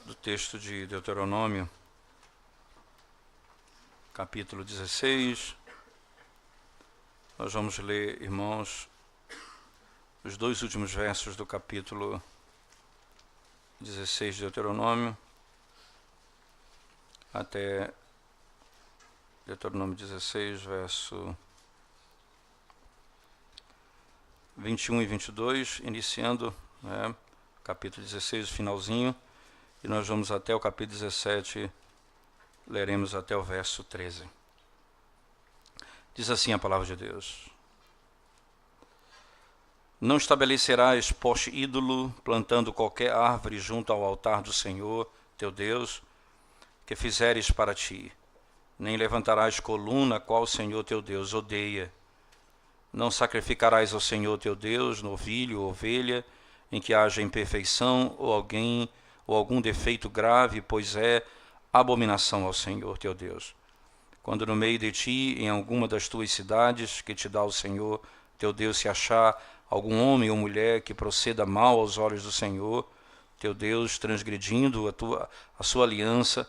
do texto de Deuteronômio, capítulo 16. Nós vamos ler, irmãos, os dois últimos versos do capítulo 16 de Deuteronômio, até Deuteronômio 16, verso 21 e 22, iniciando, capítulo 16, o finalzinho, e nós vamos até o capítulo 17, leremos até o verso 13. Diz assim a palavra de Deus: Não estabelecerás poste ídolo, plantando qualquer árvore junto ao altar do Senhor, teu Deus, que fizeres para ti, nem levantarás coluna, qual o Senhor teu Deus odeia. Não sacrificarás ao Senhor teu Deus novilho ou ovelha, em que haja imperfeição ou algum defeito grave, pois é abominação ao Senhor teu Deus. Quando no meio de ti, em alguma das tuas cidades, que te dá o Senhor teu Deus, se achar algum homem ou mulher que proceda mal aos olhos do Senhor teu Deus, transgredindo a sua aliança,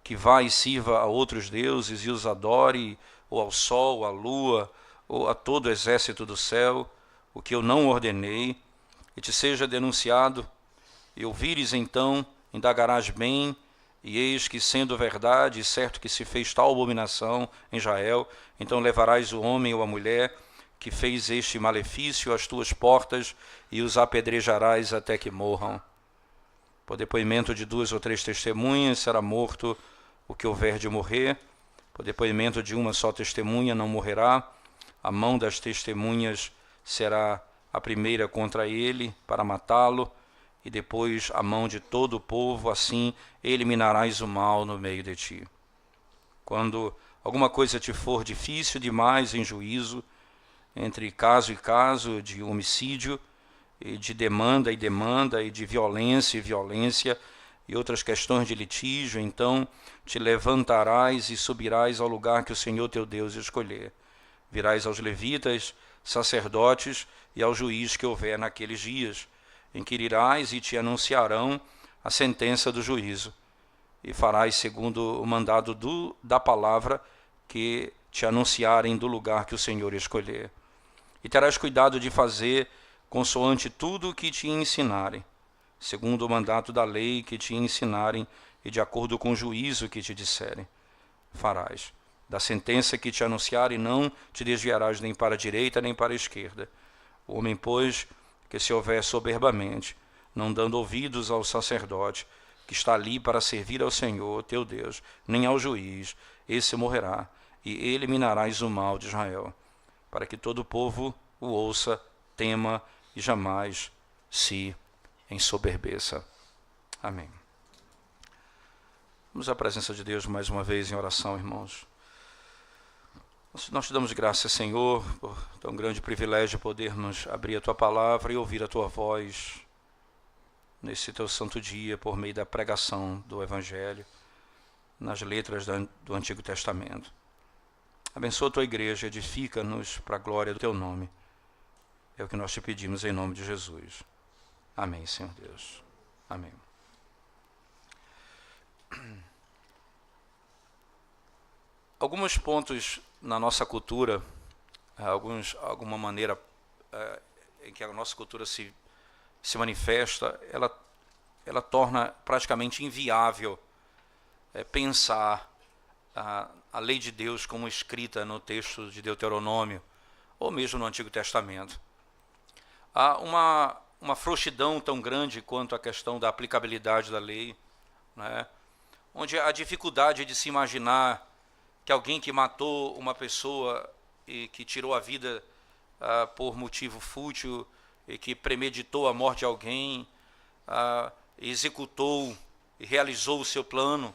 que vá e sirva a outros deuses e os adore, ou ao sol, à lua, ou a todo o exército do céu, o que eu não ordenei, e te seja denunciado, e ouvires então, indagarás bem, e eis que, sendo verdade, e certo que se fez tal abominação em Israel, então levarás o homem ou a mulher que fez este malefício às tuas portas, e os apedrejarás até que morram. Por depoimento de 2 ou 3 testemunhas será morto o que houver de morrer. Por depoimento de uma só testemunha não morrerá. A mão das testemunhas será a primeira contra ele, para matá-lo, e depois a mão de todo o povo, assim eliminarás o mal no meio de ti. Quando alguma coisa te for difícil demais em juízo, entre caso e caso, de homicídio, e de demanda e demanda, e de violência e violência, e outras questões de litígio, então te levantarás e subirás ao lugar que o Senhor teu Deus escolher. Virás aos levitas, sacerdotes, e ao juiz que houver naqueles dias, inquirirás e te anunciarão a sentença do juízo, e farás segundo o mandado da palavra que te anunciarem do lugar que o Senhor escolher. E terás cuidado de fazer consoante tudo o que te ensinarem, segundo o mandato da lei que te ensinarem, e de acordo com o juízo que te disserem, farás. Da sentença que te anunciarem não te desviarás nem para a direita nem para a esquerda. O homem, pois, que se houver soberbamente, não dando ouvidos ao sacerdote, que está ali para servir ao Senhor teu Deus, nem ao juiz, esse morrerá, e eliminarás o mal de Israel, para que todo o povo o ouça, tema e jamais se ensoberbeça. Amém. Vamos à presença de Deus mais uma vez em oração, irmãos. Nós te damos graças, Senhor, por tão grande privilégio podermos abrir a Tua palavra e ouvir a Tua voz nesse Teu santo dia por meio da pregação do Evangelho, nas letras do Antigo Testamento. Abençoa a Tua igreja, edifica-nos para a glória do Teu nome. É o que nós te pedimos em nome de Jesus. Amém, Senhor Deus. Amém. Alguns pontos na nossa cultura, alguma maneira em que a nossa cultura se manifesta, ela torna praticamente inviável pensar a lei de Deus como escrita no texto de Deuteronômio, ou mesmo no Antigo Testamento. Há uma frouxidão tão grande quanto a questão da aplicabilidade da lei, né? Onde a dificuldade de se imaginar que alguém que matou uma pessoa e que tirou a vida por motivo fútil e que premeditou a morte de alguém, executou e realizou o seu plano,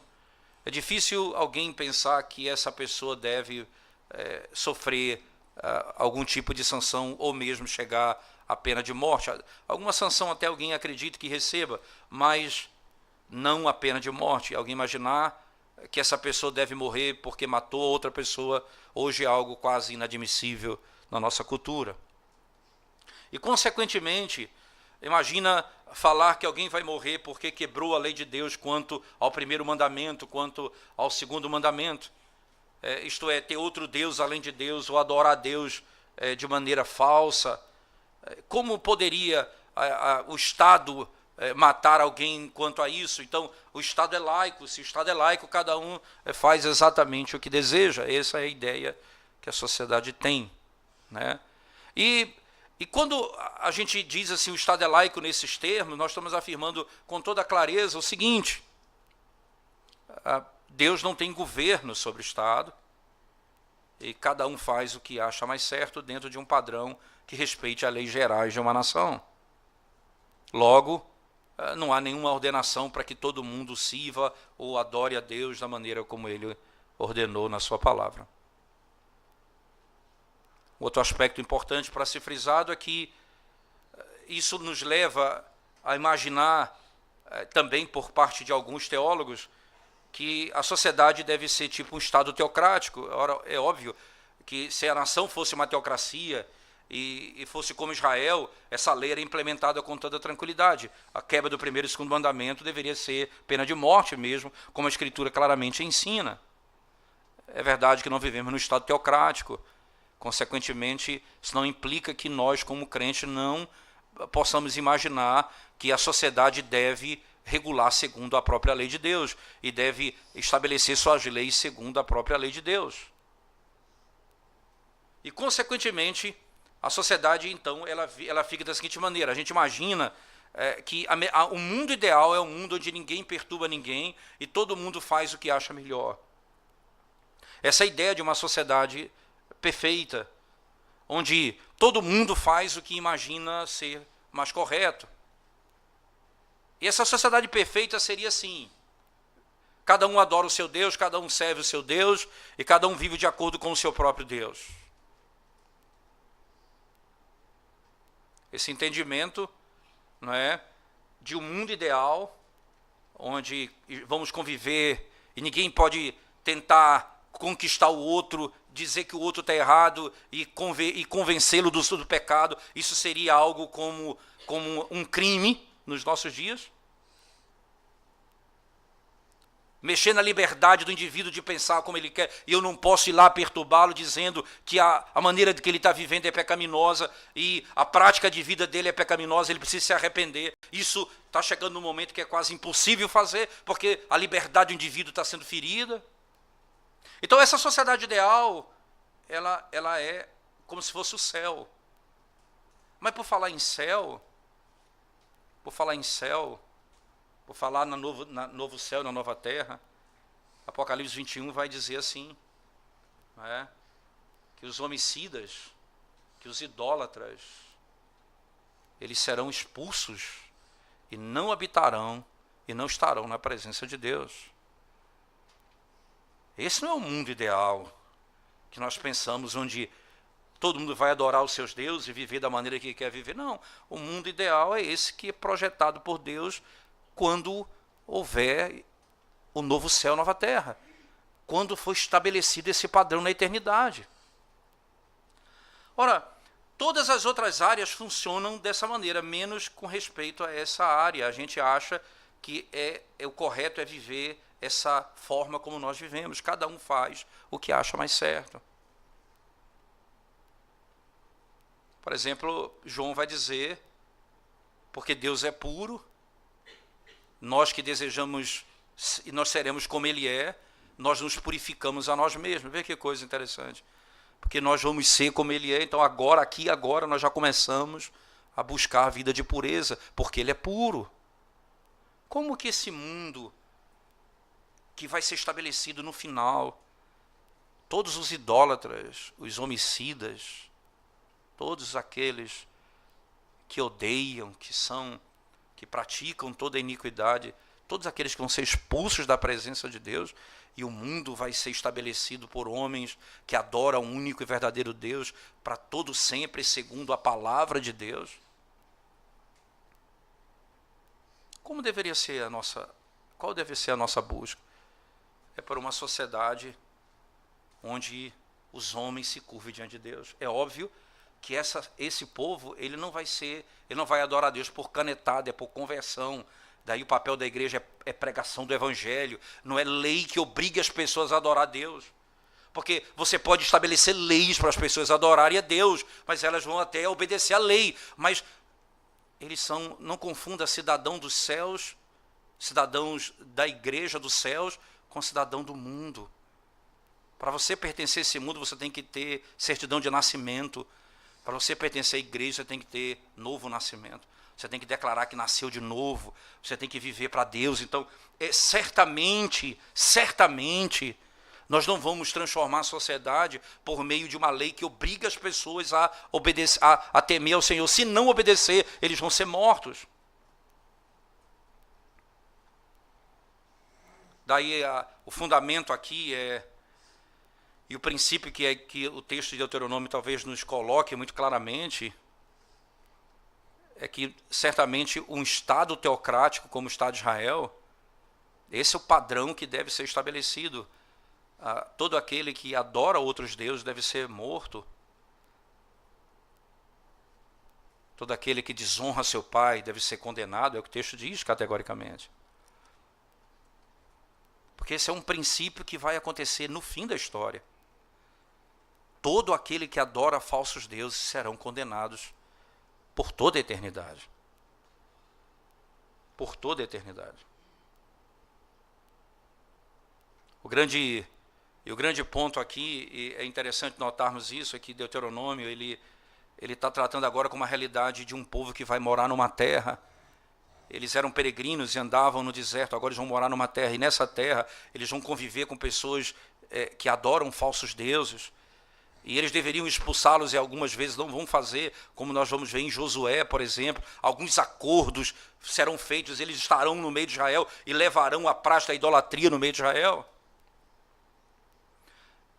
é difícil alguém pensar que essa pessoa deve sofrer algum tipo de sanção ou mesmo chegar à pena de morte. Alguma sanção até alguém acredita que receba, mas não a pena de morte. Alguém imaginar que essa pessoa deve morrer porque matou outra pessoa, hoje é algo quase inadmissível na nossa cultura. E, consequentemente, Imagina falar que alguém vai morrer porque quebrou a lei de Deus quanto ao primeiro mandamento, quanto ao segundo mandamento. Isto é, ter outro Deus além de Deus, ou adorar a Deus de maneira falsa. Como poderia o Estado matar alguém quanto a isso? Então, o Estado é laico. Se o Estado é laico, cada um faz exatamente o que deseja. Essa é a ideia que a sociedade tem, né? E quando a gente diz assim, o Estado é laico nesses termos, nós estamos afirmando com toda clareza o seguinte: Deus não tem governo sobre o Estado, e cada um faz o que acha mais certo dentro de um padrão que respeite as leis gerais de uma nação. Logo, não há nenhuma ordenação para que todo mundo sirva ou adore a Deus da maneira como ele ordenou na sua palavra. Outro aspecto importante para ser frisado é que isso nos leva a imaginar, também por parte de alguns teólogos, que a sociedade deve ser tipo um Estado teocrático. Ora, é óbvio que se a nação fosse uma teocracia e fosse como Israel, essa lei era implementada com toda tranquilidade. A quebra do primeiro e segundo mandamento deveria ser pena de morte mesmo, como a Escritura claramente ensina. É verdade que não vivemos num Estado teocrático. Consequentemente, isso não implica que nós, como crentes, não possamos imaginar que a sociedade deve regular segundo a própria lei de Deus e deve estabelecer suas leis segundo a própria lei de Deus. E, consequentemente, a sociedade, então, ela fica da seguinte maneira: a gente imagina que o mundo ideal é um mundo onde ninguém perturba ninguém e todo mundo faz o que acha melhor. Essa ideia de uma sociedade perfeita, onde todo mundo faz o que imagina ser mais correto. E essa sociedade perfeita seria assim: cada um adora o seu Deus, cada um serve o seu Deus, e cada um vive de acordo com o seu próprio Deus. Esse entendimento, não é, de um mundo ideal, onde vamos conviver e ninguém pode tentar conquistar o outro, dizer que o outro está errado e convencê-lo do pecado, isso seria algo como um crime nos nossos dias. Mexer na liberdade do indivíduo de pensar como ele quer, e eu não posso ir lá perturbá-lo dizendo que a maneira que ele está vivendo é pecaminosa e a prática de vida dele é pecaminosa, ele precisa se arrepender. Isso está chegando num momento que é quase impossível fazer, porque a liberdade do indivíduo está sendo ferida. Então essa sociedade ideal, ela é como se fosse o céu. Mas por falar em céu, por falar no novo céu, na nova terra, Apocalipse 21 vai dizer assim, não é? Que os homicidas, que os idólatras, eles serão expulsos e não habitarão e não estarão na presença de Deus. Esse não é o mundo ideal que nós pensamos, onde todo mundo vai adorar os seus deuses e viver da maneira que quer viver. Não, o mundo ideal é esse que é projetado por Deus quando houver o novo céu e nova terra, quando for estabelecido esse padrão na eternidade. Ora, todas as outras áreas funcionam dessa maneira, menos com respeito a essa área. A gente acha que o correto é viver essa forma como nós vivemos. Cada um faz o que acha mais certo. Por exemplo, João vai dizer, porque Deus é puro, nós que desejamos, e nós seremos como Ele é, nós nos purificamos a nós mesmos. Vê que coisa interessante. Porque nós vamos ser como Ele é, então agora, nós já começamos a buscar a vida de pureza, porque Ele é puro. Como que esse mundo que vai ser estabelecido no final, todos os idólatras, os homicidas, todos aqueles que odeiam, que praticam toda a iniquidade, todos aqueles que vão ser expulsos da presença de Deus, e o mundo vai ser estabelecido por homens que adoram o único e verdadeiro Deus para todo sempre, segundo a palavra de Deus. Qual deve ser a nossa busca? É por uma sociedade onde os homens se curvem diante de Deus. É óbvio que esse povo ele não vai adorar a Deus por canetada, é por conversão. Daí o papel da igreja é pregação do evangelho, não é lei que obrigue as pessoas a adorar a Deus. Porque você pode estabelecer leis para as pessoas adorarem a Deus, mas elas vão até obedecer à lei. Mas não confunda cidadão dos céus, cidadãos da igreja dos céus, com cidadão do mundo. Para você pertencer a esse mundo, você tem que ter certidão de nascimento. Para você pertencer à igreja, você tem que ter novo nascimento. Você tem que declarar que nasceu de novo. Você tem que viver para Deus. Então, certamente, nós não vamos transformar a sociedade por meio de uma lei que obriga as pessoas a obedecer, a temer ao Senhor. Se não obedecer, eles vão ser mortos. Daí o fundamento aqui e o princípio que o texto de Deuteronômio talvez nos coloque muito claramente, é que certamente um Estado teocrático como o Estado de Israel, esse é o padrão que deve ser estabelecido. Todo aquele que adora outros deuses deve ser morto. Todo aquele que desonra seu pai deve ser condenado, é o que o texto diz categoricamente. Porque esse é um princípio que vai acontecer no fim da história. Todo aquele que adora falsos deuses serão condenados por toda a eternidade. Por toda a eternidade. O grande ponto aqui, e é interessante notarmos isso, é que Deuteronômio ele está tratando agora com uma realidade de um povo que vai morar numa terra. Eles eram peregrinos e andavam no deserto, agora eles vão morar numa terra, e nessa terra eles vão conviver com pessoas que adoram falsos deuses. E eles deveriam expulsá-los e algumas vezes não vão fazer, como nós vamos ver em Josué, por exemplo. Alguns acordos serão feitos, eles estarão no meio de Israel e levarão a prática da idolatria no meio de Israel.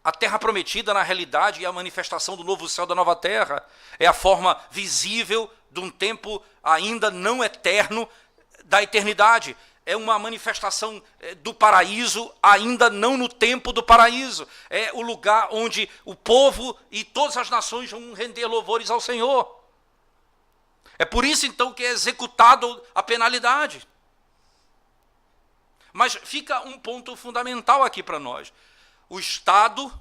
A terra prometida, na realidade, é a manifestação do novo céu, da nova terra. É a forma visível de um tempo ainda não eterno da eternidade. É uma manifestação do paraíso, ainda não no tempo do paraíso. É o lugar onde o povo e todas as nações vão render louvores ao Senhor. É por isso, então, que é executado a penalidade. Mas fica um ponto fundamental aqui para nós. O Estado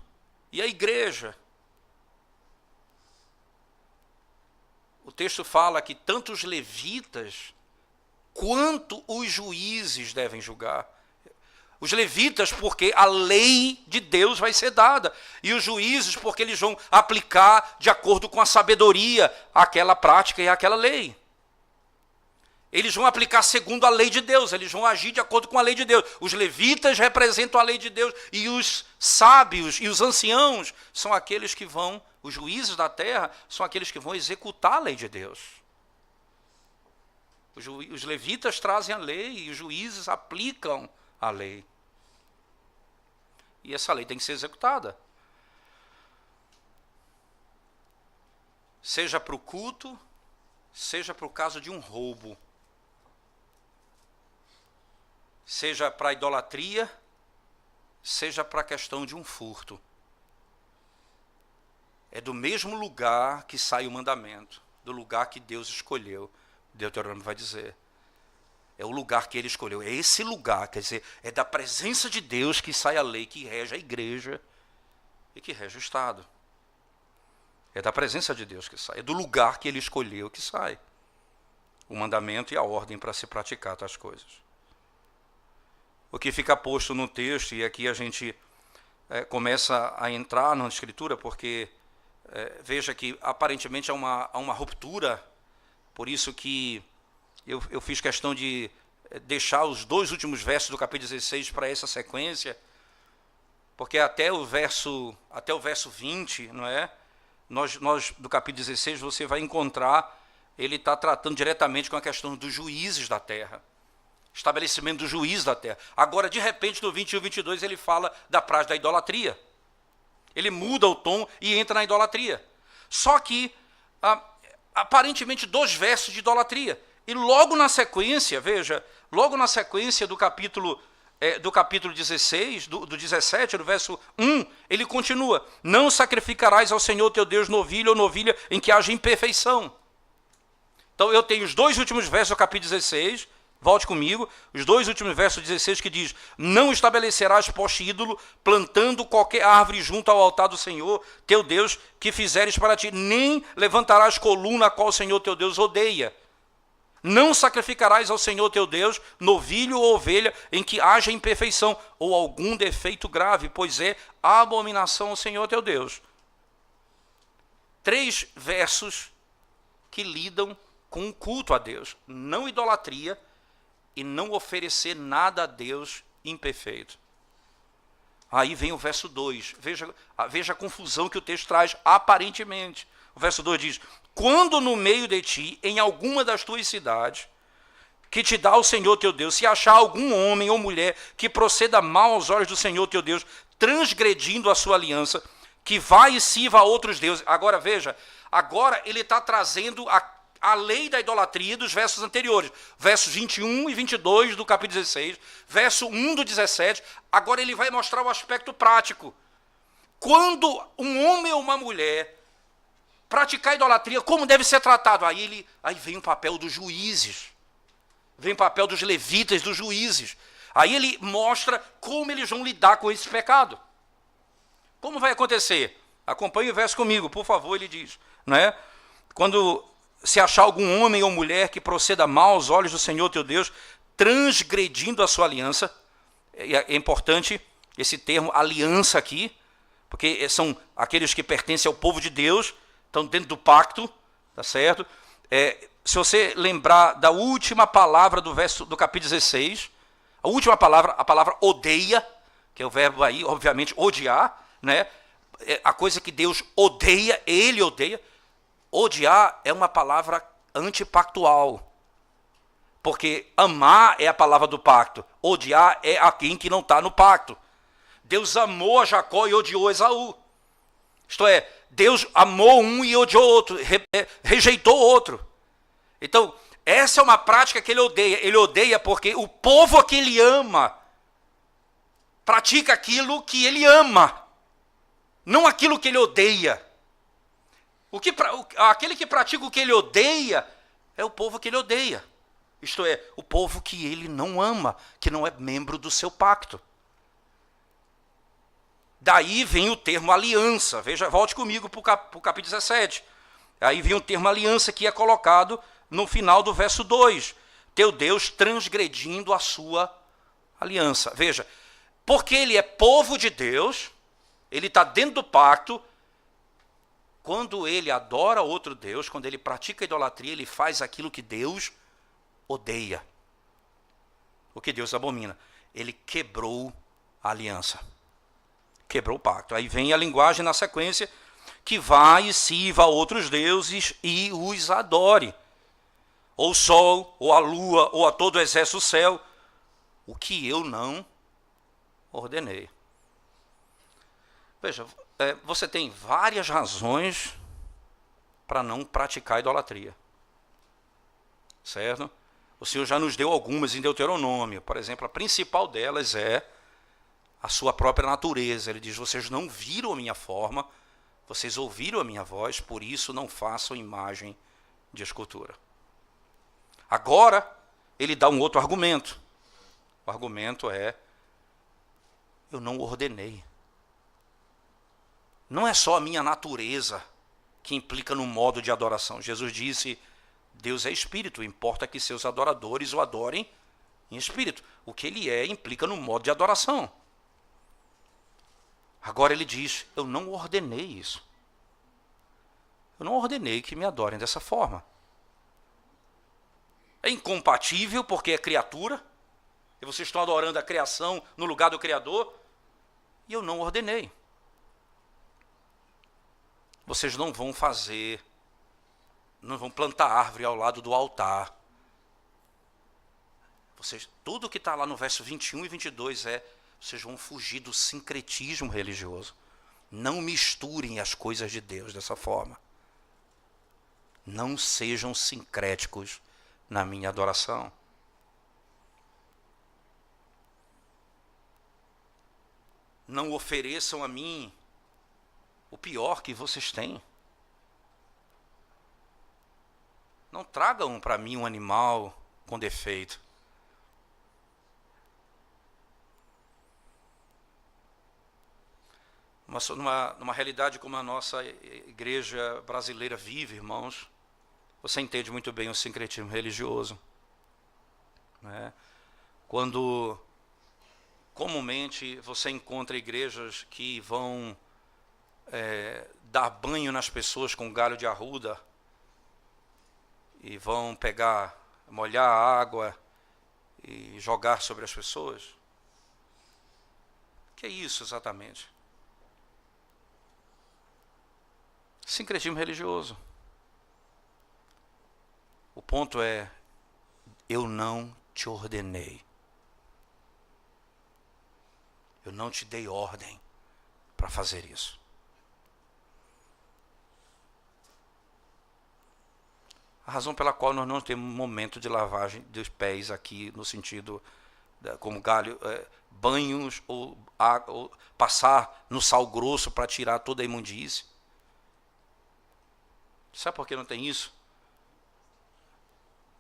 e a igreja. O texto fala que tanto os levitas quanto os juízes devem julgar. Os levitas, porque a lei de Deus vai ser dada. E os juízes, porque eles vão aplicar de acordo com a sabedoria aquela prática e aquela lei. Eles vão aplicar segundo a lei de Deus, eles vão agir de acordo com a lei de Deus. Os levitas representam a lei de Deus e os sábios e os anciãos são aqueles que vão, os juízes da terra, são aqueles que vão executar a lei de Deus. Os levitas trazem a lei e os juízes aplicam a lei. E essa lei tem que ser executada. Seja para o culto, seja para o caso de um roubo. Seja para a idolatria, seja para a questão de um furto. É do mesmo lugar que sai o mandamento, do lugar que Deus escolheu. Deuteronômio vai dizer. É o lugar que ele escolheu. É esse lugar, quer dizer, é da presença de Deus que sai a lei que rege a igreja e que rege o Estado. É da presença de Deus que sai. É do lugar que ele escolheu que sai o mandamento e a ordem para se praticar tais coisas. O que fica posto no texto, e aqui a gente começa a entrar na Escritura, porque veja que aparentemente há uma ruptura. Por isso que eu fiz questão de deixar os dois últimos versos do capítulo 16 para essa sequência, porque até o verso 20, não é? Nós do capítulo 16 você vai encontrar, ele está tratando diretamente com a questão dos juízes da terra, estabelecimento do juiz da terra. Agora, de repente, no 21 e 22, ele fala da prática da idolatria. Ele muda o tom e entra na idolatria. Só que aparentemente 2 versos de idolatria. E logo na sequência, veja, logo na sequência do capítulo do capítulo 16, do 17, no verso 1, ele continua: não sacrificarás ao Senhor teu Deus novilho ou novilha em que haja imperfeição. Então eu tenho os dois últimos versos do capítulo 16, volte comigo, os dois últimos versos do 16 que diz: não estabelecerás poste ídolo, plantando qualquer árvore junto ao altar do Senhor teu Deus que fizeres para ti, nem levantarás coluna a qual o Senhor teu Deus odeia. Não sacrificarás ao Senhor teu Deus novilho ou ovelha em que haja imperfeição ou algum defeito grave, pois é abominação ao Senhor teu Deus. 3 versos que lidam com o culto a Deus, não idolatria e não oferecer nada a Deus imperfeito. Aí vem o verso 2, veja a confusão que o texto traz aparentemente. O verso 2 diz: quando no meio de ti, em alguma das tuas cidades, que te dá o Senhor teu Deus, se achar algum homem ou mulher que proceda mal aos olhos do Senhor teu Deus, transgredindo a sua aliança, que vai e sirva a outros deuses. Agora veja, agora ele está trazendo a lei da idolatria dos versos anteriores, versos 21 e 22 do capítulo 16, verso 1 do 17, agora ele vai mostrar o aspecto prático. Quando um homem ou uma mulher praticar idolatria, como deve ser tratado? Aí vem o papel dos juízes, vem o papel dos levitas, dos juízes. Aí ele mostra como eles vão lidar com esse pecado. Como vai acontecer? Acompanhe o verso comigo, por favor, ele diz, né? Quando se achar algum homem ou mulher que proceda mal aos olhos do Senhor teu Deus, transgredindo a sua aliança, é importante esse termo aliança aqui, porque são aqueles que pertencem ao povo de Deus, estão dentro do pacto, tá certo? Se você lembrar da última palavra do capítulo 16, a última palavra, a palavra odeia, que é o verbo aí, obviamente, odiar, né? A coisa que Deus odeia, ele odeia. Odiar é uma palavra antipactual, porque amar é a palavra do pacto, odiar é alguém que não está no pacto. Deus amou a Jacó e odiou Esaú. Isto é, Deus amou um e odiou outro, rejeitou outro. Então, essa é uma prática que ele odeia. Ele odeia porque o povo que ele ama pratica aquilo que ele ama, não aquilo que ele odeia. Aquele que pratica o que ele odeia é o povo que ele odeia. Isto é, o povo que ele não ama, que não é membro do seu pacto. Daí vem o termo aliança. Veja, volte comigo para o capítulo 17. Aí vem o termo aliança que é colocado no final do verso 2. Teu Deus transgredindo a sua aliança. Veja, porque ele é povo de Deus, ele está dentro do pacto. Quando ele adora outro Deus, quando ele pratica idolatria, ele faz aquilo que Deus odeia. O que Deus abomina. Ele quebrou a aliança. Quebrou o pacto. Aí vem a linguagem na sequência, que vai e sirva a outros deuses e os adore. Ou o sol, ou a lua, ou a todo o exército do céu. O que eu não ordenei. Veja, você tem várias razões para não praticar idolatria. Certo? O Senhor já nos deu algumas em Deuteronômio. Por exemplo, a principal delas é a sua própria natureza. Ele diz: vocês não viram a minha forma, vocês ouviram a minha voz, por isso não façam imagem de escultura. Agora, ele dá um outro argumento. O argumento é: eu não ordenei. Não é só a minha natureza que implica no modo de adoração. Jesus disse: Deus é espírito, importa que seus adoradores o adorem em espírito. O que ele é implica no modo de adoração. Agora ele diz: eu não ordenei isso. Eu não ordenei que me adorem dessa forma. É incompatível porque é criatura, e vocês estão adorando a criação no lugar do Criador, e eu não ordenei. Vocês não vão plantar árvore ao lado do altar. Tudo que está lá no verso 21 e 22 vocês vão fugir do sincretismo religioso. Não misturem as coisas de Deus dessa forma. Não sejam sincréticos na minha adoração. não ofereçam a mim o pior que vocês têm. Não tragam para mim um animal com defeito. Numa realidade como a nossa igreja brasileira vive, irmãos, você entende muito bem o sincretismo religioso, né? Quando comumente você encontra igrejas que vão dar banho nas pessoas com galho de arruda e vão molhar a água e jogar sobre as pessoas. O que é isso exatamente? Sincretismo religioso. O ponto é, eu não te ordenei. Eu não te dei ordem para fazer isso. A razão pela qual nós não temos momento de lavagem dos pés aqui, no sentido, como galho, banhos ou passar no sal grosso para tirar toda a imundície. Sabe por que não tem isso?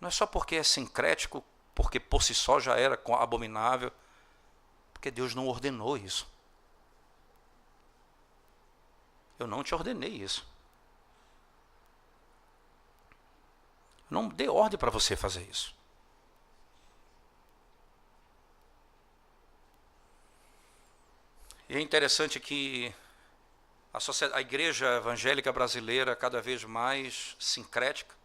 Não é só porque é sincrético, porque por si só já era abominável, porque Deus não ordenou isso. Eu não te ordenei isso. Eu não dei ordem para você fazer isso. E é interessante que a igreja evangélica brasileira, cada vez mais sincrética,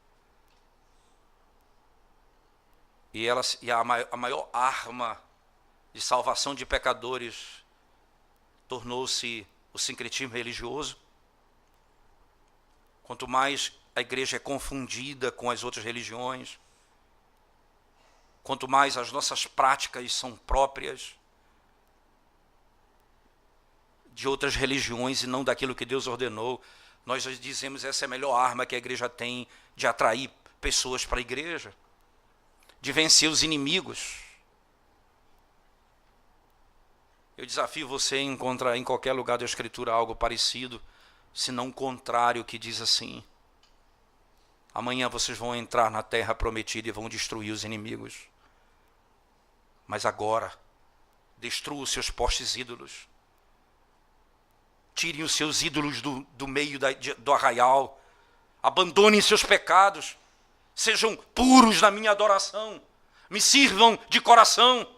e a maior arma de salvação de pecadores tornou-se o sincretismo religioso. Quanto mais a igreja é confundida com as outras religiões, quanto mais as nossas práticas são próprias de outras religiões e não daquilo que Deus ordenou, nós dizemos essa é a melhor arma que a igreja tem de atrair pessoas para a igreja, de vencer os inimigos. Eu desafio você a encontrar em qualquer lugar da Escritura algo parecido, se não o contrário, que diz assim: amanhã vocês vão entrar na terra prometida e vão destruir os inimigos. Mas agora, destrua os seus postes ídolos. Tirem os seus ídolos do meio do arraial. Abandonem seus pecados. Sejam puros na minha adoração. Me sirvam de coração.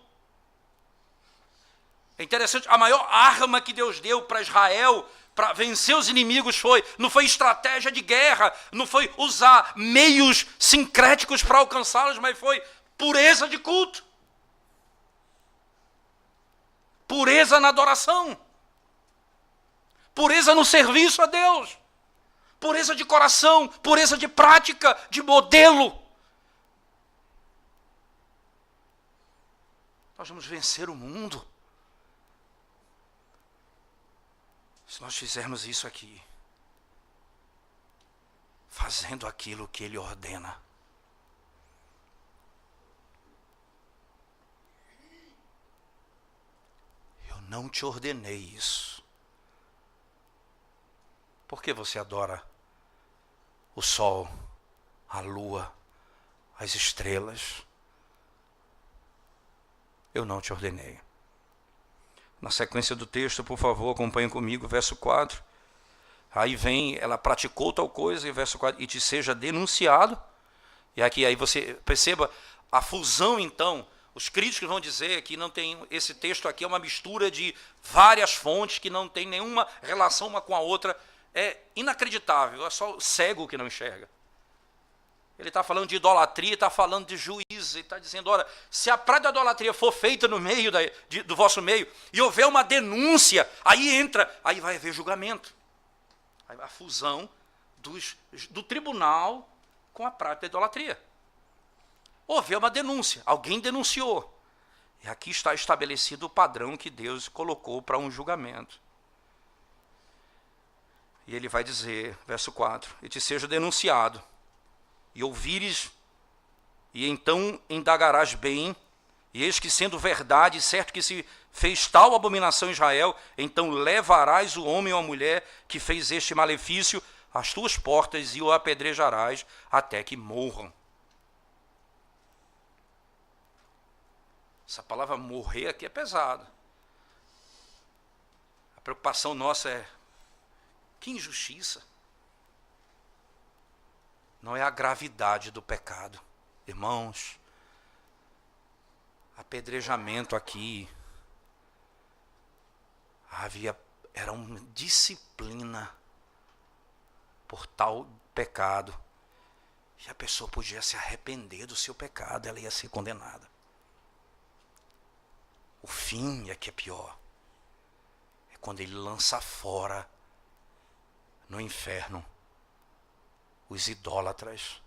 É interessante, a maior arma que Deus deu para Israel para vencer os inimigos não foi estratégia de guerra, não foi usar meios sincréticos para alcançá-los, mas foi pureza de culto. Pureza na adoração. Pureza no serviço a Deus. Pureza de coração, pureza de prática, de modelo. Nós vamos vencer o mundo se nós fizermos isso aqui, fazendo aquilo que Ele ordena. Eu não te ordenei isso. Por que você adora o sol, a lua, as estrelas? Eu não te ordenei. Na sequência do texto, por favor, acompanhe comigo, verso 4. Aí vem, ela praticou tal coisa, e verso 4, e te seja denunciado. E aqui, aí você perceba a fusão, então. Os críticos vão dizer que não tem, esse texto aqui é uma mistura de várias fontes que não tem nenhuma relação uma com a outra. É inacreditável, é só o cego que não enxerga. Ele está falando de idolatria, está falando de juízo, ele está dizendo, olha, se a prática da idolatria for feita no meio do vosso meio, e houver uma denúncia, aí vai haver julgamento. Aí a fusão do tribunal com a prática da idolatria. Houver uma denúncia, alguém denunciou. E aqui está estabelecido o padrão que Deus colocou para um julgamento. E ele vai dizer, verso 4, e te seja denunciado, e ouvires, e então indagarás bem, E eis que, sendo verdade, certo que se fez tal abominação em Israel, então levarás o homem ou a mulher que fez este malefício às tuas portas e o apedrejarás até que morram. Essa palavra morrer aqui é pesada. A preocupação nossa é: que injustiça. Não é a gravidade do pecado. Irmãos, apedrejamento aqui era uma disciplina por tal pecado. E a pessoa podia se arrepender do seu pecado, ela ia ser condenada. O fim é que é pior. É quando ele lança fora no inferno os idólatras.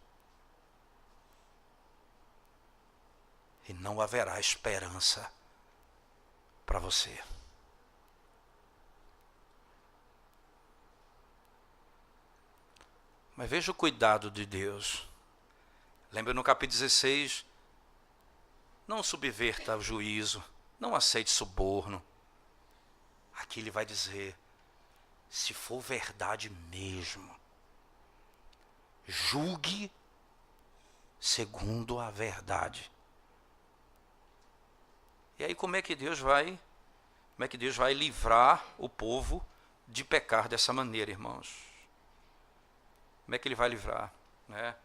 E não haverá esperança para você. Mas veja o cuidado de Deus. Lembra no capítulo 16, não subverta o juízo, não aceite suborno. Aqui ele vai dizer, se for verdade mesmo, julgue segundo a verdade. E aí como é que Deus vai livrar o povo de pecar dessa maneira, irmãos? Como é que ele vai livrar? Né?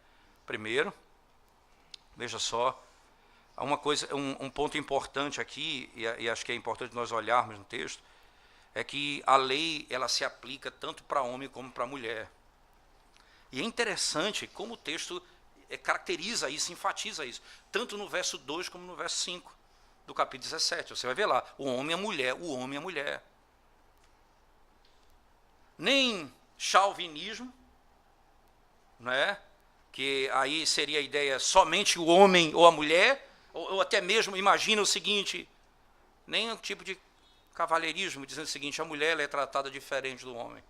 Primeiro, veja só, há uma coisa, um ponto importante aqui, e acho que é importante nós olharmos no texto, é que a lei ela se aplica tanto para homem como para mulher. E é interessante como o texto caracteriza isso, enfatiza isso, tanto no verso 2 como no verso 5 do capítulo 17. Você vai ver lá, o homem e a mulher, o homem e a mulher. Nem chauvinismo, né? Que aí seria a ideia somente o homem ou a mulher, ou até mesmo, imagina o seguinte, nem um tipo de cavalheirismo, dizendo o seguinte, a mulher ela é tratada diferente do homem.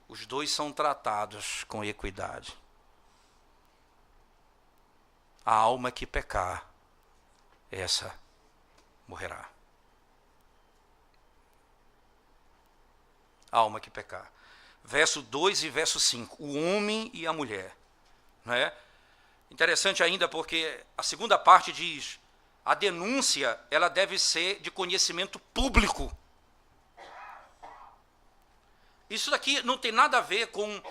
Os dois são tratados com equidade. A alma que pecar, essa morrerá. A alma que pecar. Verso 2 e verso 5, o homem e a mulher. Não é? Interessante ainda porque a segunda parte diz, a denúncia ela deve ser de conhecimento público. Isso daqui não tem nada a ver com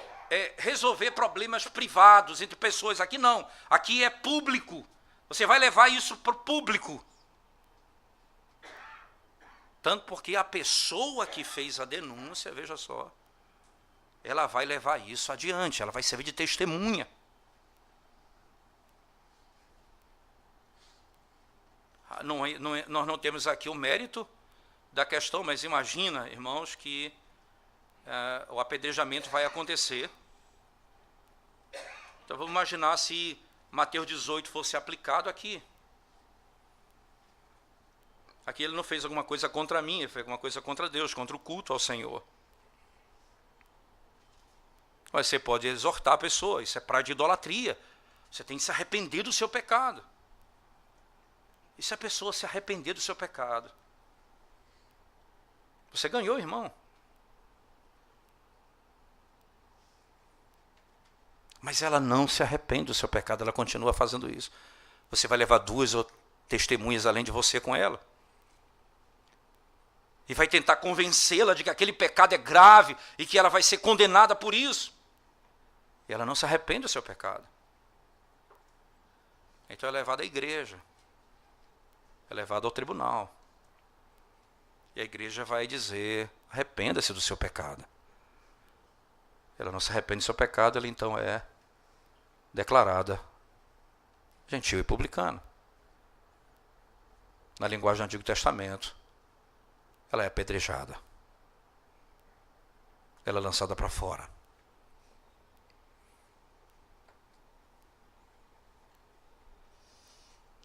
resolver problemas privados entre pessoas. Aqui não, aqui é público. Você vai levar isso para o público. Tanto porque a pessoa que fez a denúncia, veja só, ela vai levar isso adiante, ela vai servir de testemunha. Nós não temos aqui o mérito da questão, mas imagina, irmãos, que o apedrejamento vai acontecer. Então vamos imaginar se Mateus 18 fosse aplicado aqui. Aqui ele não fez alguma coisa contra mim, ele fez alguma coisa contra Deus, contra o culto ao Senhor. Mas você pode exortar a pessoa, isso é praia de idolatria. Você tem que se arrepender do seu pecado. E se a pessoa se arrepender do seu pecado? Você ganhou, irmão. Mas ela não se arrepende do seu pecado, ela continua fazendo isso. Você vai levar 2 testemunhas além de você com ela. E vai tentar convencê-la de que aquele pecado é grave e que ela vai ser condenada por isso. E ela não se arrepende do seu pecado. Então é levada à igreja. É levada ao tribunal. E a igreja vai dizer, arrependa-se do seu pecado. Ela não se arrepende do seu pecado, ela então é declarada gentil e publicana. Na linguagem do Antigo Testamento, ela é apedrejada. Ela é lançada para fora.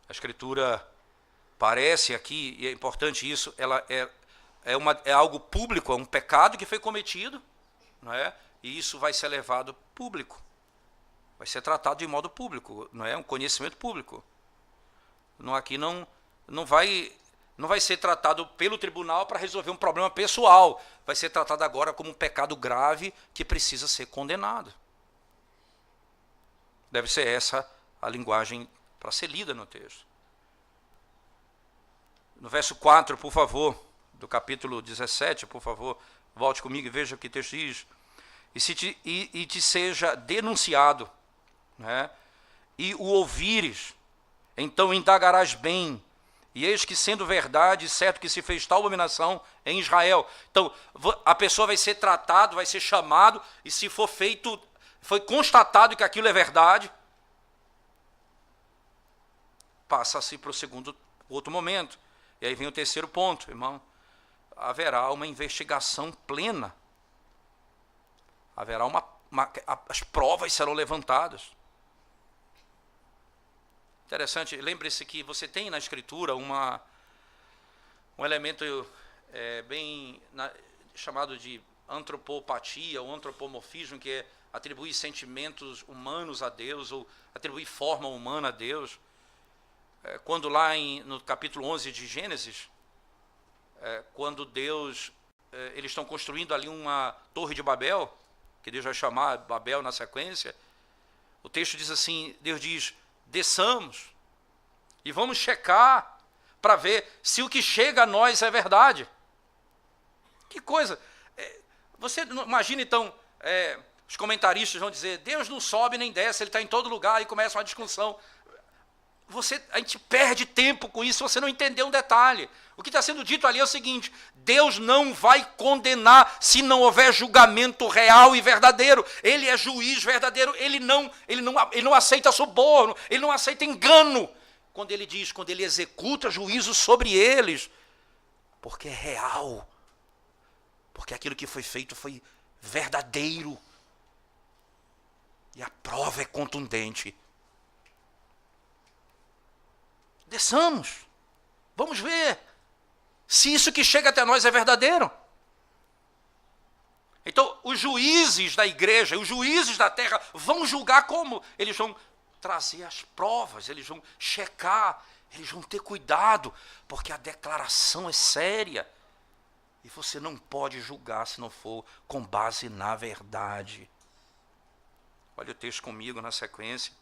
A Escritura parece aqui, e é importante isso, ela é algo público, é um pecado que foi cometido, não é? E isso vai ser levado público. Vai ser tratado de modo público, não é? Um conhecimento público. aqui não vai ser tratado pelo tribunal para resolver um problema pessoal. Vai ser tratado agora como um pecado grave que precisa ser condenado. Deve ser essa a linguagem para ser lida no texto. No verso 4, por favor, do capítulo 17, por favor, volte comigo e veja o que o texto diz. E te seja denunciado, né? E o ouvires, então indagarás bem, e eis que sendo verdade, certo que se fez tal abominação em Israel. Então, a pessoa vai ser tratada, vai ser chamado, e se for feito, foi constatado que aquilo é verdade, passa-se para o outro momento. E aí vem o terceiro ponto, irmão. Haverá uma investigação plena. Haverá as provas serão levantadas. Interessante, lembre-se que você tem na Escritura um elemento chamado de antropopatia ou antropomorfismo, que é atribuir sentimentos humanos a Deus ou atribuir forma humana a Deus. Quando lá no capítulo 11 de Gênesis, quando Deus, eles estão construindo ali uma torre de Babel, que Deus vai chamar Babel na sequência, o texto diz assim, Deus diz, desçamos e vamos checar para ver se o que chega a nós é verdade. Que coisa! Você imagina então, os comentaristas vão dizer, Deus não sobe nem desce, Ele está em todo lugar, e começa uma discussão. A gente perde tempo com isso se você não entender um detalhe. O que está sendo dito ali é o seguinte, Deus não vai condenar se não houver julgamento real e verdadeiro. Ele é juiz verdadeiro, ele não aceita suborno, ele não aceita engano. Quando ele executa juízo sobre eles, porque é real, porque aquilo que foi feito foi verdadeiro, e a prova é contundente. Desçamos, vamos ver se isso que chega até nós é verdadeiro. Então, os juízes da igreja, os juízes da terra vão julgar como? Eles vão trazer as provas, eles vão checar, eles vão ter cuidado, porque a declaração é séria. E você não pode julgar se não for com base na verdade. Olha o texto comigo na sequência,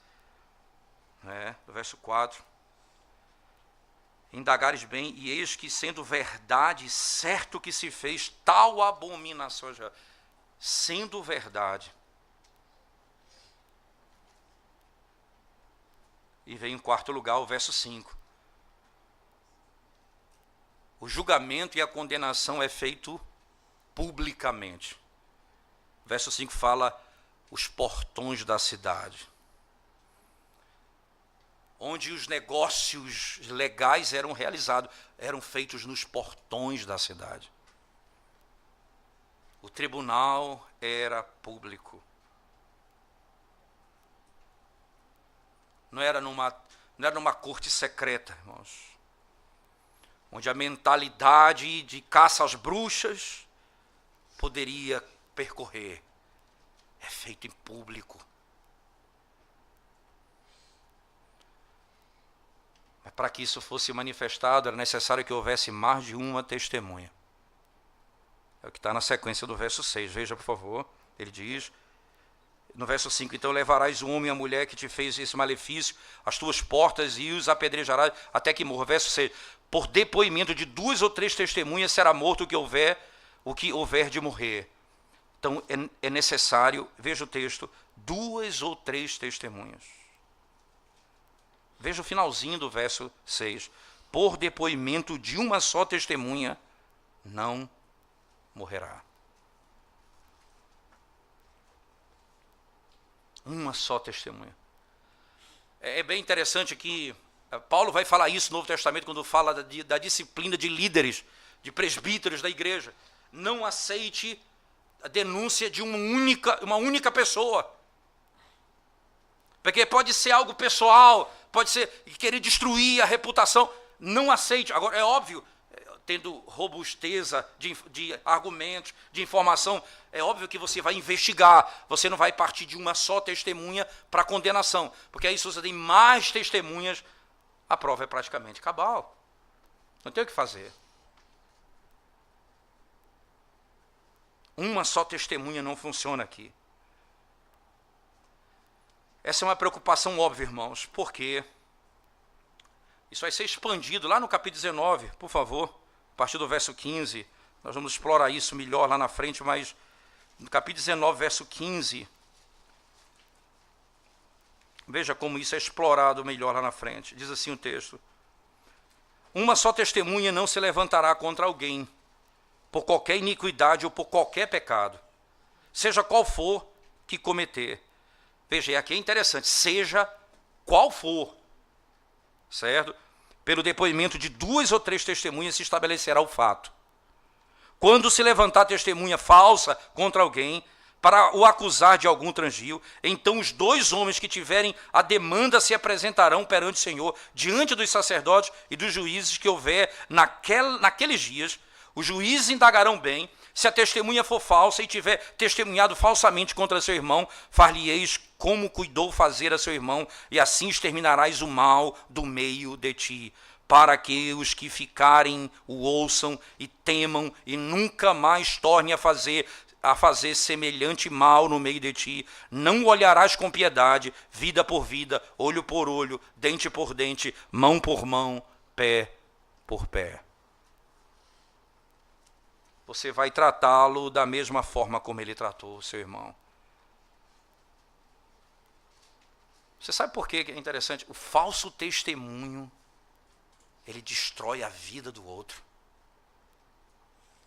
do verso 4. Indagares bem, e eis que sendo verdade, certo que se fez tal abominação, sendo verdade. E vem em quarto lugar o verso 5. O julgamento e a condenação é feito publicamente. O verso 5 fala os portões da cidade, onde os negócios legais eram realizados, eram feitos nos portões da cidade. O tribunal era público. Não era numa corte secreta, irmãos, onde a mentalidade de caça às bruxas poderia percorrer. É feito em público. Mas para que isso fosse manifestado, era necessário que houvesse mais de uma testemunha. É o que está na sequência do verso 6. Veja, por favor. Ele diz, no verso 5, então levarás o homem e a mulher que te fez esse malefício às tuas portas e os apedrejarás até que morra. Verso 6, por depoimento de 2 ou 3 testemunhas será morto o que houver de morrer. Então é necessário, veja o texto, 2 ou 3 testemunhas. Veja o finalzinho do verso 6. Por depoimento de uma só testemunha, não morrerá. Uma só testemunha. É bem interessante que Paulo vai falar isso no Novo Testamento quando fala da disciplina de líderes, de presbíteros da igreja. Não aceite a denúncia de uma única pessoa. Porque pode ser algo pessoal, pode ser querer destruir a reputação. Não aceite. Agora, é óbvio, tendo robusteza de argumentos, de informação, é óbvio que você vai investigar. Você não vai partir de uma só testemunha para condenação. Porque aí se você tem mais testemunhas, a prova é praticamente cabal. Não tem o que fazer. Uma só testemunha não funciona aqui. Essa é uma preocupação óbvia, irmãos. Por quê? Isso vai ser expandido lá no capítulo 19, por favor, a partir do verso 15. Nós vamos explorar isso melhor lá na frente, mas no capítulo 19, verso 15, veja como isso é explorado melhor lá na frente. Diz assim o texto: uma só testemunha não se levantará contra alguém, por qualquer iniquidade ou por qualquer pecado, seja qual for que cometer. Veja, e aqui é interessante, seja qual for, certo? Pelo depoimento de 2 ou 3 testemunhas se estabelecerá o fato. Quando se levantar testemunha falsa contra alguém, para o acusar de algum transgio, então os 2 homens que tiverem a demanda se apresentarão perante o Senhor, diante dos sacerdotes e dos juízes que houver naqueles dias. Os juízes indagarão bem. Se a testemunha for falsa e tiver testemunhado falsamente contra seu irmão, far-lhe-eis como cuidou fazer a seu irmão, e assim exterminarás o mal do meio de ti, para que os que ficarem o ouçam e temam, e nunca mais torne a fazer semelhante mal no meio de ti. Não olharás com piedade, vida por vida, olho por olho, dente por dente, mão por mão, pé por pé. Você vai tratá-lo da mesma forma como ele tratou o seu irmão. Você sabe por que é interessante? O falso testemunho, ele destrói a vida do outro.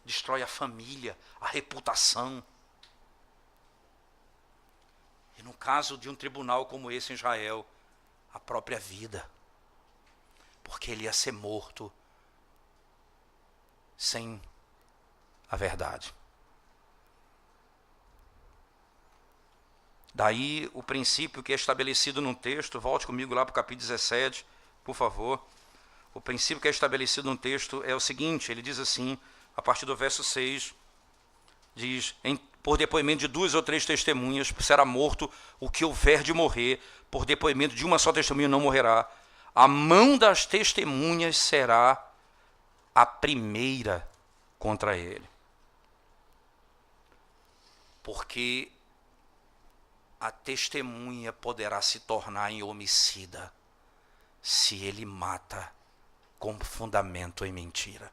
Destrói a família, a reputação. E no caso de um tribunal como esse em Israel, a própria vida. Porque ele ia ser morto sem a verdade. Daí o princípio que é estabelecido num texto, volte comigo lá para o capítulo 17, por favor. O princípio que é estabelecido num texto é o seguinte, ele diz assim, a partir do verso 6, diz: por depoimento de 2 ou 3 testemunhas será morto o que houver de morrer, por depoimento de uma só testemunha não morrerá. A mão das testemunhas será a primeira contra ele. Porque a testemunha poderá se tornar em homicida se ele mata com fundamento em mentira.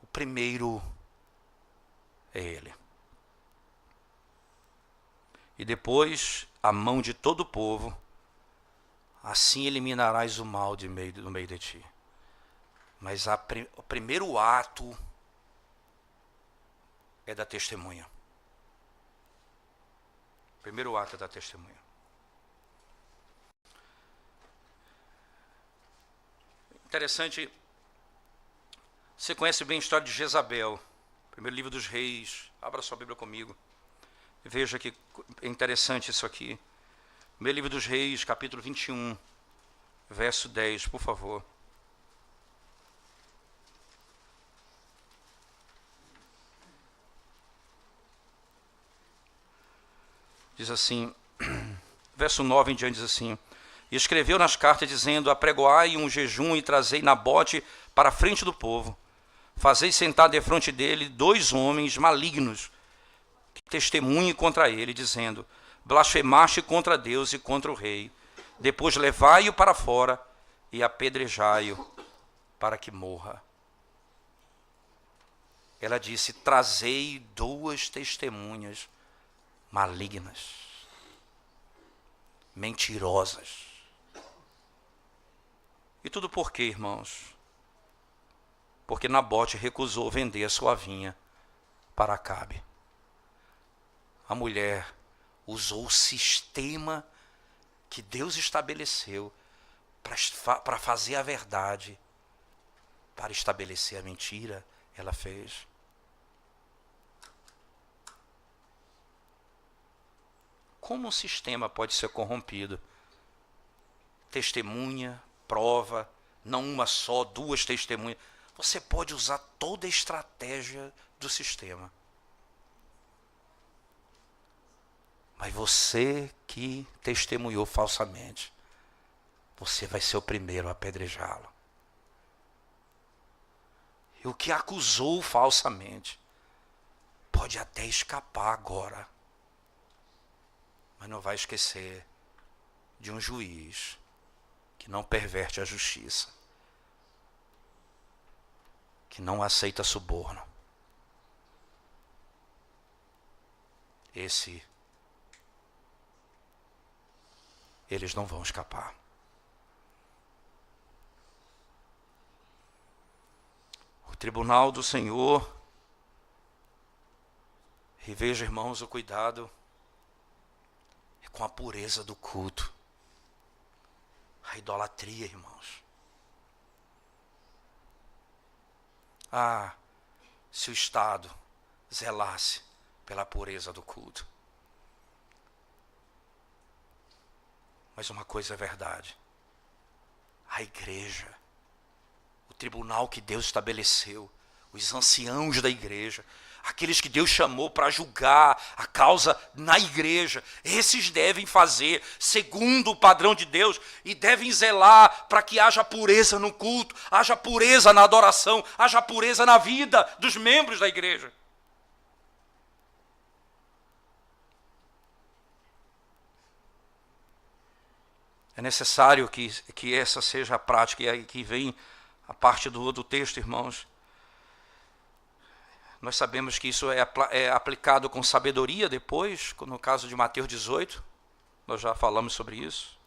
O primeiro é ele. E depois a mão de todo o povo, assim eliminarás o mal do meio de ti. Mas o primeiro ato é da testemunha. O primeiro ato é da testemunha. Interessante, você conhece bem a história de Jezabel, primeiro livro dos reis. Abra sua Bíblia comigo. Veja que é interessante isso aqui. Primeiro livro dos reis, capítulo 21, verso 10, por favor. Diz assim, verso 9 em diante diz assim: e escreveu nas cartas dizendo: apregoai um jejum e trazei Nabote para a frente do povo. Fazei sentar defronte dele 2 homens malignos, que testemunhem contra ele, dizendo: blasfemaste contra Deus e contra o rei. Depois levai-o para fora e apedrejai-o para que morra. Ela disse: trazei 2 testemunhas malignas, mentirosas. E tudo por quê, irmãos? Porque Nabote recusou vender a sua vinha para Acabe. A mulher usou o sistema que Deus estabeleceu para fazer a verdade, para estabelecer a mentira. Ela fez. Como um sistema pode ser corrompido? Testemunha, prova, não uma só, 2 testemunhas. Você pode usar toda a estratégia do sistema. Mas você que testemunhou falsamente, você vai ser o primeiro a apedrejá-lo. E o que acusou falsamente pode até escapar agora, mas não vai esquecer de um juiz que não perverte a justiça, que não aceita suborno. Eles não vão escapar. O tribunal do Senhor, e veja, irmãos, o cuidado é com a pureza do culto. A idolatria, irmãos. Se o Estado zelasse pela pureza do culto. Mas uma coisa é verdade. A igreja, o tribunal que Deus estabeleceu, os anciãos da igreja, aqueles que Deus chamou para julgar a causa na igreja, esses devem fazer segundo o padrão de Deus e devem zelar para que haja pureza no culto, haja pureza na adoração, haja pureza na vida dos membros da igreja. É necessário que essa seja a prática, e aí que vem a parte do texto, irmãos. Nós sabemos que isso é aplicado com sabedoria depois, no caso de Mateus 18, nós já falamos sobre isso.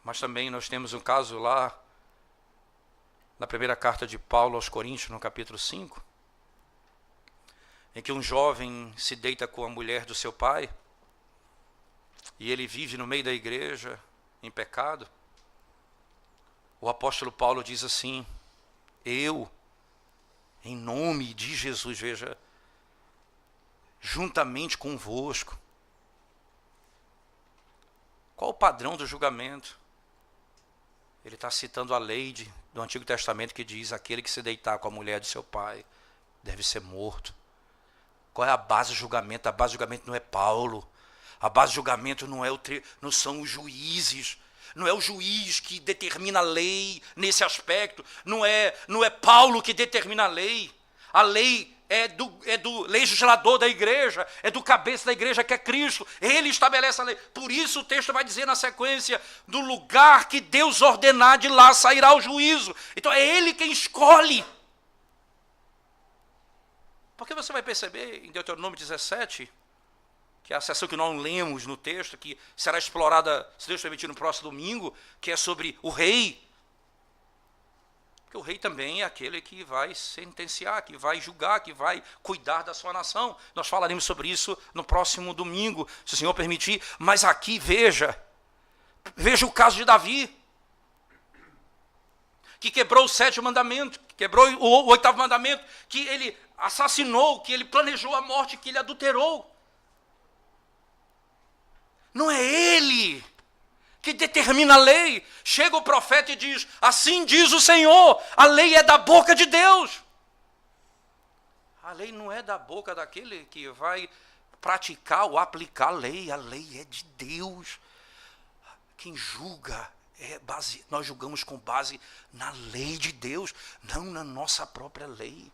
Mas também nós temos um caso lá, na primeira carta de Paulo aos Coríntios, no capítulo 5, em que um jovem se deita com a mulher do seu pai, e ele vive no meio da igreja, em pecado. O apóstolo Paulo diz assim: eu, em nome de Jesus, veja, juntamente convosco. Qual o padrão do julgamento? Ele está citando a lei do Antigo Testamento que diz: aquele que se deitar com a mulher de seu pai deve ser morto. Qual é a base do julgamento? A base do julgamento não é Paulo. A base do julgamento não são os juízes. Não é o juiz que determina a lei nesse aspecto. Não é Paulo que determina a lei. A lei é do legislador da igreja, é do cabeça da igreja, que é Cristo. Ele estabelece a lei. Por isso o texto vai dizer na sequência: do lugar que Deus ordenar, de lá sairá o juízo. Então é Ele quem escolhe. Porque você vai perceber em Deuteronômio 17, que é a seção que nós lemos no texto, que será explorada, se Deus permitir, no próximo domingo, que é sobre o rei. Porque o rei também é aquele que vai sentenciar, que vai julgar, que vai cuidar da sua nação. Nós falaremos sobre isso no próximo domingo, se o Senhor permitir. Mas aqui veja o caso de Davi, que quebrou o 7º mandamento, que quebrou o 8º mandamento, que ele assassinou, que ele planejou a morte, que ele adulterou. Não é ele que determina a lei. Chega o profeta e diz: assim diz o Senhor, a lei é da boca de Deus. A lei não é da boca daquele que vai praticar ou aplicar a lei é de Deus. Quem julga nós julgamos com base na lei de Deus, não na nossa própria lei,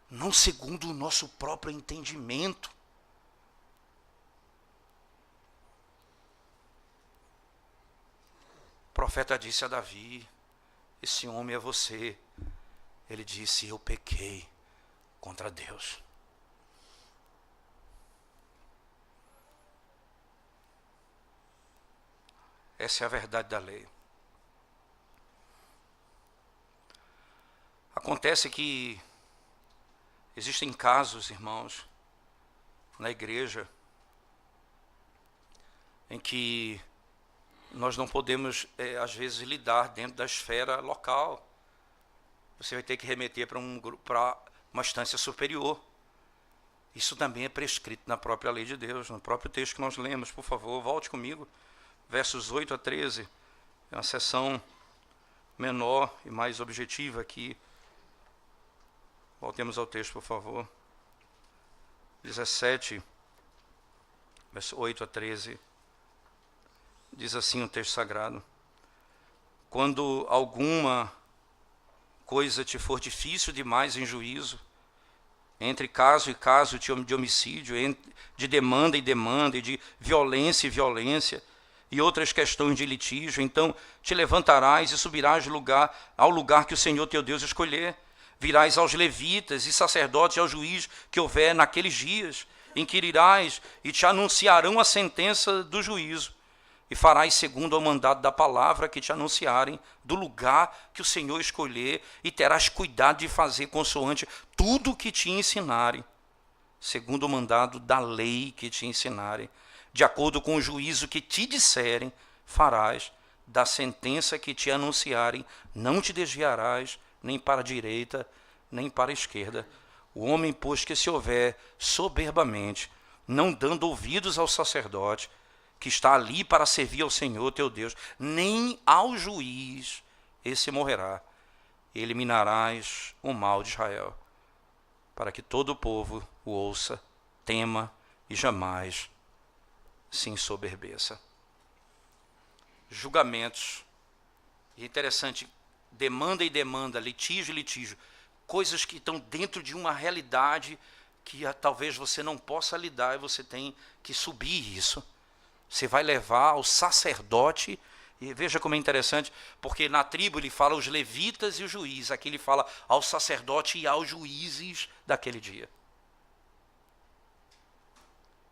não segundo o nosso próprio entendimento. O profeta disse a Davi: esse homem é você. Ele disse: eu pequei contra Deus. Essa é a verdade da lei. Acontece que existem casos, irmãos, na igreja, em que nós não podemos, às vezes, lidar dentro da esfera local. Você vai ter que remeter para uma instância superior. Isso também é prescrito na própria lei de Deus, no próprio texto que nós lemos. Por favor, volte comigo. Versos 8 a 13. É uma seção menor e mais objetiva aqui. Voltemos ao texto, por favor. 17, verso 8 a 13, diz assim o texto sagrado: quando alguma coisa te for difícil demais em juízo, entre caso e caso de homicídio, de demanda e demanda, e de violência e violência, e outras questões de litígio, então te levantarás e subirás ao lugar que o Senhor teu Deus escolher. Virás aos levitas e sacerdotes e ao juiz que houver naqueles dias, inquirirás e te anunciarão a sentença do juízo, e farás segundo o mandado da palavra que te anunciarem, do lugar que o Senhor escolher, e terás cuidado de fazer consoante tudo o que te ensinarem, segundo o mandado da lei que te ensinarem, de acordo com o juízo que te disserem, farás. Da sentença que te anunciarem, não te desviarás, nem para a direita, nem para a esquerda. O homem, pois, que se houver soberbamente, não dando ouvidos ao sacerdote, que está ali para servir ao Senhor teu Deus, nem ao juiz, esse morrerá. Eliminarás o mal de Israel, para que todo o povo o ouça, tema e jamais se ensoberbeça. Julgamentos. E é interessante, demanda e demanda, litígio e litígio, coisas que estão dentro de uma realidade que talvez você não possa lidar, e você tem que subir isso. Você vai levar ao sacerdote, e veja como é interessante, porque na tribo ele fala os levitas e os juízes, aqui ele fala ao sacerdote e aos juízes daquele dia.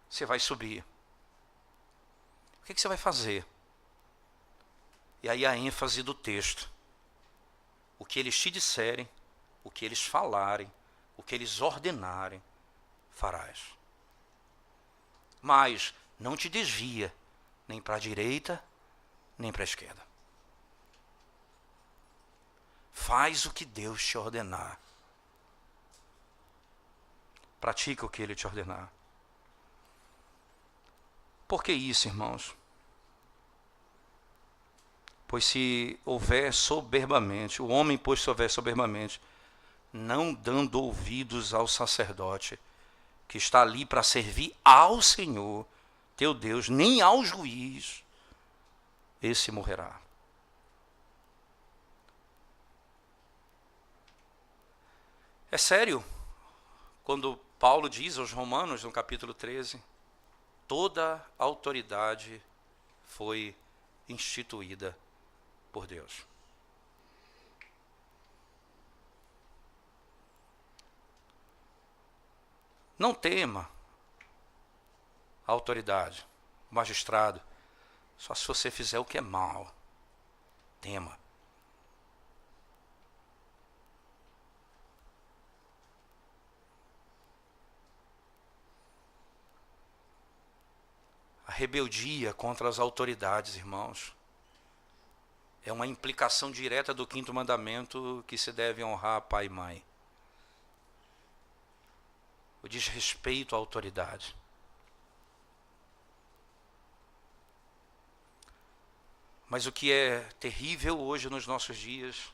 Você vai subir. O que você vai fazer? E aí a ênfase do texto: o que eles te disserem, o que eles falarem, o que eles ordenarem, farás. Mas não te desvia, nem para a direita, nem para a esquerda. Faz o que Deus te ordenar. Pratica o que Ele te ordenar. Por que isso, irmãos? Pois se houver soberbamente, o homem, pois se houver soberbamente, não dando ouvidos ao sacerdote, que está ali para servir ao Senhor teu Deus, nem ao juiz, esse morrerá. É sério, quando Paulo diz aos Romanos, no capítulo 13, toda autoridade foi instituída por Deus. Não tema a autoridade, o magistrado, só se você fizer o que é mal. Tema. A rebeldia contra as autoridades, irmãos, é uma implicação direta do 5º mandamento, que se deve honrar pai e mãe. O desrespeito à autoridade. Mas o que é terrível hoje nos nossos dias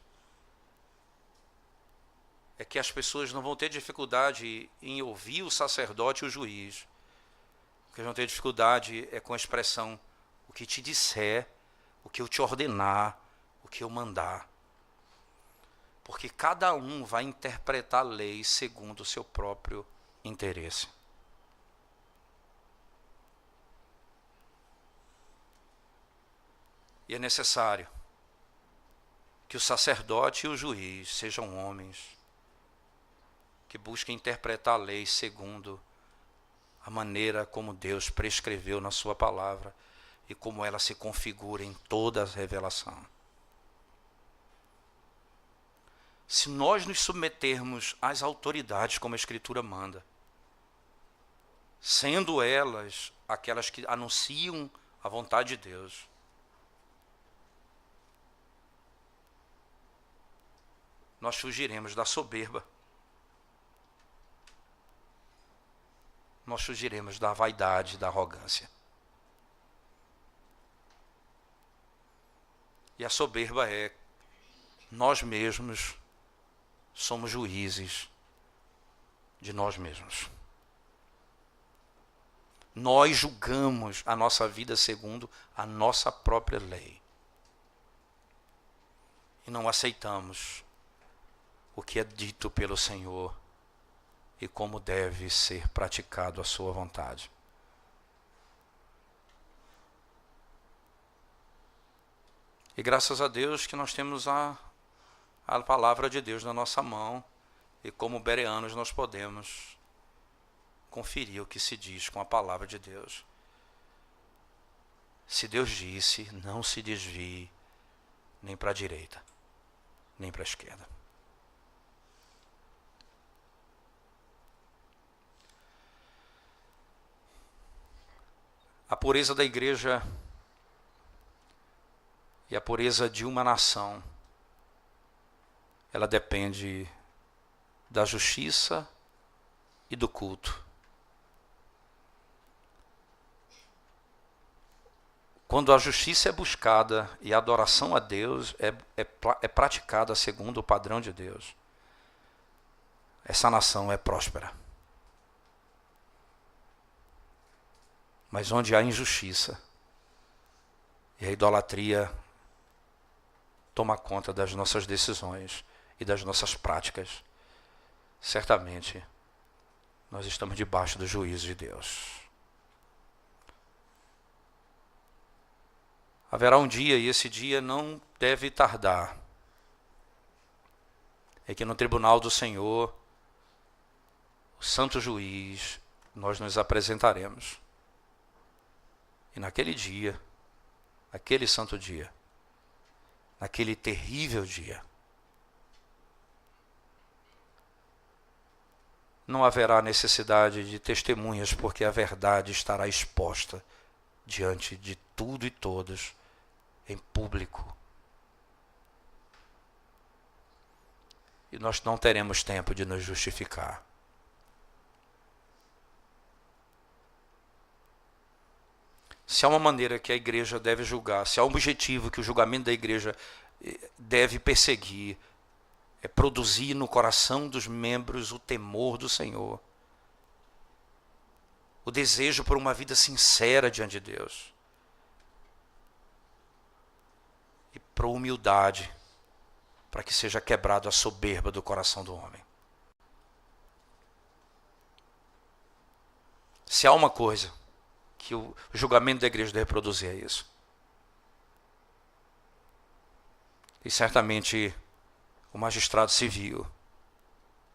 é que as pessoas não vão ter dificuldade em ouvir o sacerdote e o juiz. O que vão ter dificuldade é com a expressão: o que te disser, o que eu te ordenar, o que eu mandar. Porque cada um vai interpretar a lei segundo o seu próprio interesse. E é necessário que o sacerdote e o juiz sejam homens que busquem interpretar a lei segundo a maneira como Deus prescreveu na sua palavra e como ela se configura em toda a revelação. Se nós nos submetermos às autoridades como a Escritura manda, sendo elas aquelas que anunciam a vontade de Deus, nós fugiremos da soberba. Nós fugiremos da vaidade, da arrogância. E a soberba é: nós mesmos somos juízes de nós mesmos. Nós julgamos a nossa vida segundo a nossa própria lei. E não aceitamos o que é dito pelo Senhor e como deve ser praticado a sua vontade. E graças a Deus que nós temos a palavra de Deus na nossa mão, e como bereanos nós podemos conferir o que se diz com a palavra de Deus. Se Deus disse, não se desvie nem para a direita, nem para a esquerda. A pureza da igreja e a pureza de uma nação, ela depende da justiça e do culto. Quando a justiça é buscada e a adoração a Deus é praticada segundo o padrão de Deus, essa nação é próspera. Mas onde há injustiça e a idolatria toma conta das nossas decisões e das nossas práticas, certamente nós estamos debaixo do juízo de Deus. Haverá um dia, e esse dia não deve tardar, é que no tribunal do Senhor, o santo juiz, nós nos apresentaremos. E naquele dia, aquele santo dia, naquele terrível dia, não haverá necessidade de testemunhas, porque a verdade estará exposta diante de tudo e todos, em público. E nós não teremos tempo de nos justificar. Se há uma maneira que a igreja deve julgar, se há um objetivo que o julgamento da igreja deve perseguir, é produzir no coração dos membros o temor do Senhor, o desejo por uma vida sincera diante de Deus, e por humildade, para que seja quebrado a soberba do coração do homem. Se há uma coisa que o julgamento da igreja deve produzir, é isso. E certamente o magistrado civil,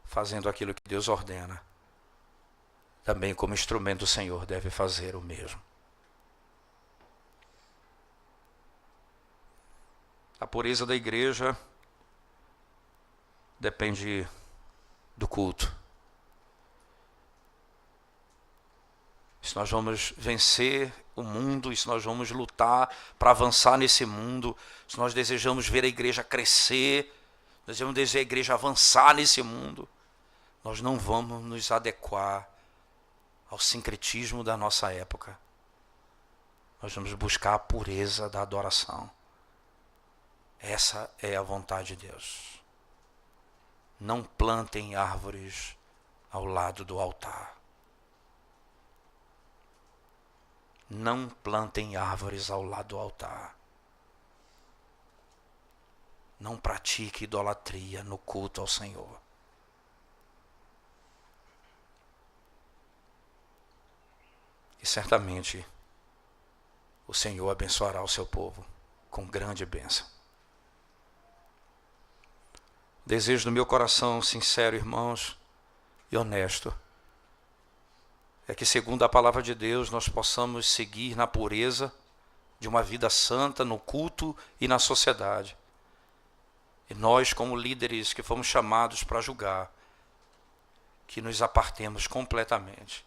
fazendo aquilo que Deus ordena, também como instrumento do Senhor deve fazer o mesmo. A pureza da igreja depende do culto. Se nós vamos vencer o mundo, e se nós vamos lutar para avançar nesse mundo, se nós desejamos ver a igreja crescer, nós desejamos ver a igreja avançar nesse mundo, nós não vamos nos adequar ao sincretismo da nossa época. Nós vamos buscar a pureza da adoração. Essa é a vontade de Deus. Não plantem árvores ao lado do altar. Não plantem árvores ao lado do altar. Não pratique idolatria no culto ao Senhor. E certamente o Senhor abençoará o seu povo com grande bênção. Desejo do meu coração sincero, irmãos, e honesto, é que, segundo a palavra de Deus, nós possamos seguir na pureza de uma vida santa, no culto e na sociedade. E nós, como líderes que fomos chamados para julgar, que nos apartemos completamente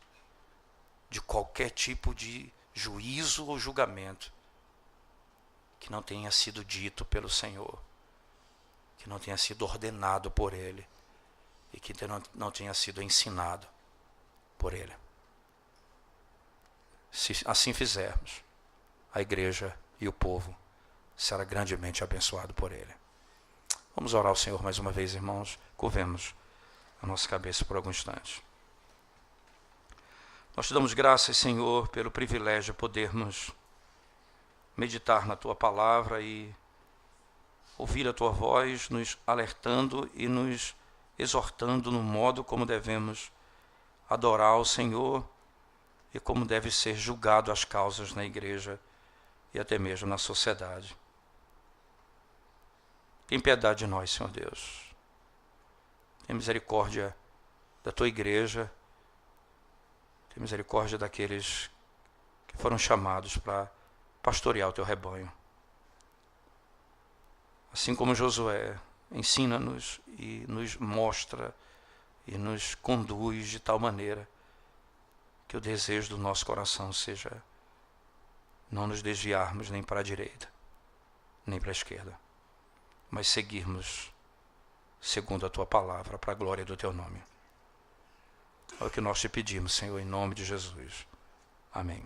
de qualquer tipo de juízo ou julgamento que não tenha sido dito pelo Senhor, que não tenha sido ordenado por Ele e que não tenha sido ensinado por Ele. Se assim fizermos, a igreja e o povo será grandemente abençoado por Ele. Vamos orar ao Senhor mais uma vez, irmãos. Curvemos a nossa cabeça por algum instante. Nós te damos graças, Senhor, pelo privilégio de podermos meditar na Tua palavra e ouvir a Tua voz, nos alertando e nos exortando no modo como devemos adorar o Senhor e como deve ser julgado as causas na igreja e até mesmo na sociedade. Tem piedade de nós, Senhor Deus. Tem misericórdia da Tua igreja. Tem misericórdia daqueles que foram chamados para pastorear o Teu rebanho. Assim como Josué, ensina-nos e nos mostra e nos conduz de tal maneira que o desejo do nosso coração seja não nos desviarmos nem para a direita, nem para a esquerda, mas seguirmos segundo a Tua palavra, para a glória do Teu nome. É o que nós te pedimos, Senhor, em nome de Jesus. Amém.